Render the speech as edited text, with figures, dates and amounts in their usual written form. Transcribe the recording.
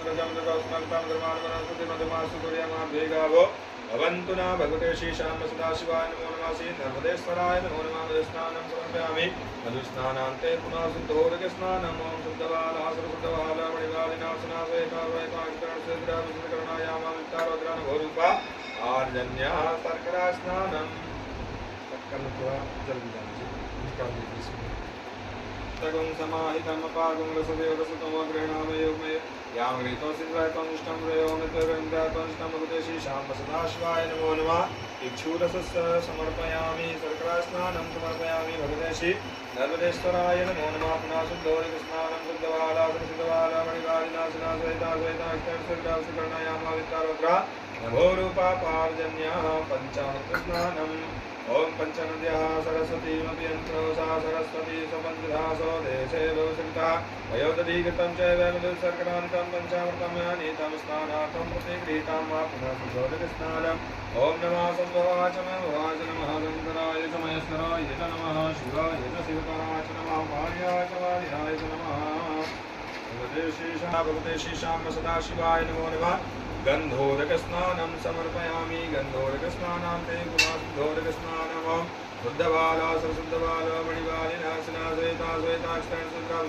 प्रजं ददास्मन्तं धर्मान् वनस्पति मधुमासु तुर्यमाभ्येगावो भवन्तु न भगवते श्रीशां सदाशिवाय नमो नमः श्री नर्मदेश्वराय नमो नमः मधुस्नानं समर्पयामि मधुस्नानान्ते पुनः शुद्धोदकस्नानम् ॐ शुद्धबाला सुरशुद्धबाला मणिबालिनाशना स्वेकावैकाग्रहणसिद्धकरणायामावित्तारोग्रानुभोरूपा आर्जन्या शर्करा स्नानम् जल्दी तगुं समाहितं पागुं रसदेव रसतमो गृह्णामि योगमय यां ऋतोसिद्धातं इष्टं रयोमितरन्दातं भगवते श्रीशां सदाशिवाय नमो नमः इक्षुरसस्य समर्पयामि शर्करास्नानं समर्पयामि भगवते श्री नर्मदेश्वराय नमो नमः पुनः शुद्धोदकस्नानं शुद्धबाला सुरसिद्धबाला मणिबालिनाशना स्वेकावैकाग्रहणसिद्धकरणायामावित्तारोग्रा नभोरूपा पार्जन्याः पञ्चामृतस्नानम् ओम पंचनद्याः सरस्वतीमपि यन्त्रो सा सरस्वती स्वपञ्चधासो देशे भवसन्ता वयोदधीगतं च वैमधुशर्करान्तं पञ्चामृतं नीतं स्नानार्थं प्रतिगृहीतां वा पुनः शुद्धोदकस्नानम् ओम नमः सम्भवाच भवाच नमः गन्धराय च महेश्वराय च नमः शिवाय च शिवकाय च नमः वार्याय च वार्याय च नमः भगवते श्रीशां सदाशिवाय नमो नमः गन्धोदकस्नानं समर्पयामि गन्धोदकस्नानान्ते पुनः शुद्धोदकस्नानम् शुद्धबाला सरशुद्धबाला मणिबालिनाशना श्वेता श्वेताक्षरा